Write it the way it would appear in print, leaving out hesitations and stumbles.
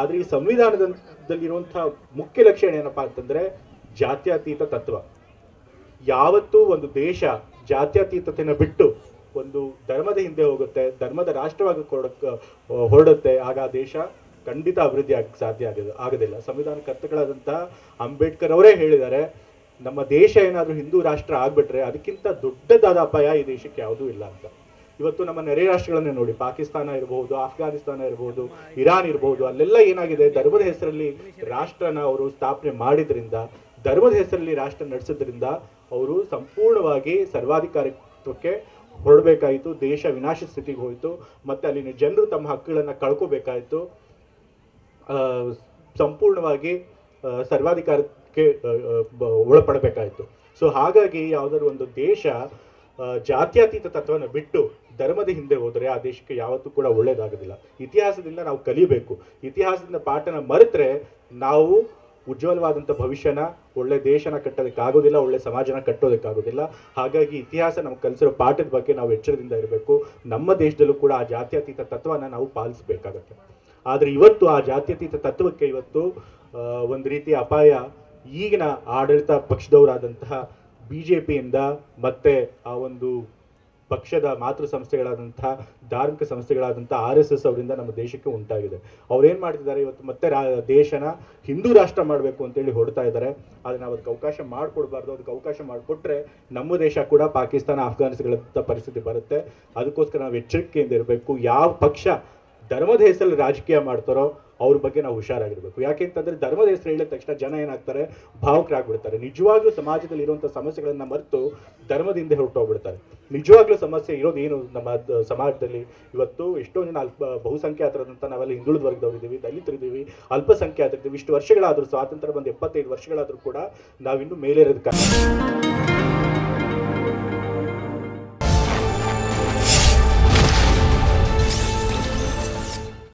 ಆದರೆ ಈ ಸಂವಿಧಾನದಲ್ಲಿರುವಂತಹ ಮುಖ್ಯ ಲಕ್ಷಣ ಏನಪ್ಪಾ ಅಂತಂದ್ರೆ ಜಾತ್ಯತೀತ ತತ್ವ. ಯಾವತ್ತೂ ಒಂದು ದೇಶ ಜಾತ್ಯತೀತತೆಯನ್ನು ಬಿಟ್ಟು ಒಂದು ಧರ್ಮದ ಹಿಂದೆ ಹೋಗುತ್ತೆ, ಧರ್ಮದ ರಾಷ್ಟ್ರವಾಗಿ ಹೊರಡುತ್ತೆ, ಆಗ ಆ ದೇಶ ಖಂಡಿತ ಅಭಿವೃದ್ಧಿ ಸಾಧ್ಯ ಆಗೋದಿಲ್ಲ. ಸಂವಿಧಾನ ಕರ್ತೃಗಳಾದಂತಹ ಅಂಬೇಡ್ಕರ್ ಅವರೇ ಹೇಳಿದ್ದಾರೆ, ನಮ್ಮ ದೇಶ ಏನಾದರೂ ಹಿಂದೂ ರಾಷ್ಟ್ರ ಆಗ್ಬಿಟ್ರೆ ಅದಕ್ಕಿಂತ ದೊಡ್ಡದಾದ ಅಪಾಯ ಈ ದೇಶಕ್ಕೆ ಯಾವುದೂ ಇಲ್ಲ ಅಂತ. ಇವತ್ತು ನಮ್ಮ ನೆರೆ ರಾಷ್ಟ್ರಗಳನ್ನೇ ನೋಡಿ, ಪಾಕಿಸ್ತಾನ ಇರಬಹುದು, ಆಫ್ಘಾನಿಸ್ತಾನ ಇರಬಹುದು, ಇರಾನ್ ಇರಬಹುದು, ಅಲ್ಲೆಲ್ಲ ಏನಾಗಿದೆ, ಧರ್ಮದ ಹೆಸರಲ್ಲಿ ರಾಷ್ಟ್ರನ ಅವರು ಸ್ಥಾಪನೆ ಮಾಡಿದ್ರಿಂದ, ಧರ್ಮದ ಹೆಸರಲ್ಲಿ ರಾಷ್ಟ್ರ ನಡೆಸೋದ್ರಿಂದ ಅವರು ಸಂಪೂರ್ಣವಾಗಿ ಸರ್ವಾಧಿಕಾರಿತ್ವಕ್ಕೆ ಹೊರಡಬೇಕಾಯಿತು, ದೇಶ ವಿನಾಶ ಸ್ಥಿತಿಗೆ ಹೋಯಿತು, ಮತ್ತೆ ಅಲ್ಲಿನ ಜನರು ತಮ್ಮ ಹಕ್ಕುಗಳನ್ನು ಕಳ್ಕೋಬೇಕಾಯಿತು, ಸಂಪೂರ್ಣವಾಗಿ ಸರ್ವಾಧಿಕಾರಕ್ಕೆ ಒಳಪಡಬೇಕಾಯಿತು. ಸೊ ಹಾಗಾಗಿ ಯಾವುದಾದ್ರು ಒಂದು ದೇಶ ಜಾತ್ಯತೀತ ತತ್ವನ ಬಿಟ್ಟು ಧರ್ಮದ ಹಿಂದೆ ಹೋದರೆ ಆ ದೇಶಕ್ಕೆ ಯಾವತ್ತೂ ಕೂಡ ಒಳ್ಳೇದಾಗೋದಿಲ್ಲ. ಇತಿಹಾಸದಿಂದ ನಾವು ಕಲಿಬೇಕು. ಇತಿಹಾಸದಿಂದ ಪಾಠನ ಮರೆತರೆ ನಾವು ಉಜ್ವಲವಾದಂಥ ಭವಿಷ್ಯನ, ಒಳ್ಳೆ ದೇಶನ ಕಟ್ಟೋದಕ್ಕಾಗೋದಿಲ್ಲ, ಒಳ್ಳೆ ಸಮಾಜನ ಕಟ್ಟೋದಕ್ಕಾಗೋದಿಲ್ಲ. ಹಾಗಾಗಿ ಇತಿಹಾಸ ನಮ್ಗೆ ಕಲಿಸಿರೋ ಪಾಠದ ಬಗ್ಗೆ ನಾವು ಎಚ್ಚರದಿಂದ ಇರಬೇಕು. ನಮ್ಮ ದೇಶದಲ್ಲೂ ಕೂಡ ಆ ಜಾತ್ಯತೀತ ತತ್ವನ ನಾವು ಪಾಲಿಸಬೇಕಾಗತ್ತೆ. ಆದರೆ ಇವತ್ತು ಆ ಜಾತ್ಯತೀತ ತತ್ವಕ್ಕೆ ಇವತ್ತು ಒಂದು ರೀತಿಯ ಅಪಾಯ ಈಗಿನ ಆಡಳಿತ ಪಕ್ಷದವರಾದಂತಹ BJPಯಿಂದ ಮತ್ತೆ ಆ ಒಂದು ಪಕ್ಷದ ಮಾತೃ ಸಂಸ್ಥೆಗಳಾದಂತಹ ಧಾರ್ಮಿಕ ಸಂಸ್ಥೆಗಳಾದಂತಹ RSS ಅವರಿಂದ ನಮ್ಮ ದೇಶಕ್ಕೆ ಉಂಟಾಗಿದೆ. ಅವ್ರೇನು ಮಾಡ್ತಿದ್ದಾರೆ, ಇವತ್ತು ಮತ್ತೆ ದೇಶನ ಹಿಂದೂ ರಾಷ್ಟ್ರ ಮಾಡಬೇಕು ಅಂತೇಳಿ ಹೊರಡ್ತಾ ಇದ್ದಾರೆ. ಆದರೆ ನಾವು ಅದಕ್ಕೆ ಅವಕಾಶ ಮಾಡಿಕೊಡ್ಬಾರ್ದು. ಅದಕ್ಕೆ ಅವಕಾಶ ಮಾಡಿಕೊಟ್ರೆ ನಮ್ಮ ದೇಶ ಕೂಡ ಪಾಕಿಸ್ತಾನ, ಅಫ್ಘಾನಿಸ್ತಾನಗಳಂಥ ಪರಿಸ್ಥಿತಿ ಬರುತ್ತೆ. ಅದಕ್ಕೋಸ್ಕರ ನಾವು ಎಚ್ಚರಿಕೆಯಿಂದ ಇರಬೇಕು. ಯಾವ ಪಕ್ಷ ಧರ್ಮದ ಹೆಸರಲ್ಲಿ ರಾಜಕೀಯ ಮಾಡ್ತಾರೋ ಅವ್ರ ಬಗ್ಗೆ ನಾವು ಹುಷಾರಾಗಿರ್ಬೇಕು. ಯಾಕೆಂತಂದ್ರೆ ಧರ್ಮದ ಹೆಸರು ಹೇಳಿದ ತಕ್ಷಣ ಜನ ಏನಾಗ್ತಾರೆ, ಭಾವುಕರಾಗ್ಬಿಡ್ತಾರೆ. ನಿಜವಾಗ್ಲೂ ಸಮಾಜದಲ್ಲಿ ಇರುವಂಥ ಸಮಸ್ಯೆಗಳನ್ನ ಮರೆತು ಧರ್ಮದಿಂದ ಹೊರಟೋಗ್ಬಿಡ್ತಾರೆ. ನಿಜವಾಗ್ಲೂ ಸಮಸ್ಯೆ ಇರೋದು ಏನು ನಮ್ಮ ಸಮಾಜದಲ್ಲಿ? ಇವತ್ತು ಎಷ್ಟೋ ಜನ ಬಹುಸಂಖ್ಯಾತರಂತ ನಾವೆಲ್ಲ ಹಿಂದುಳಿದ ವರ್ಗದವರಿದ್ದೀವಿ, ದಲಿತರಿದ್ದೀವಿ, ಅಲ್ಪಸಂಖ್ಯಾತರಿದ್ದೀವಿ. ಇಷ್ಟು ವರ್ಷಗಳಾದರೂ, ಸ್ವಾತಂತ್ರ್ಯ ಬಂದು 75 ವರ್ಷಗಳಾದರೂ ಕೂಡ ನಾವಿನ್ನೂ ಮೇಲೇರೋದಕ್ಕೆ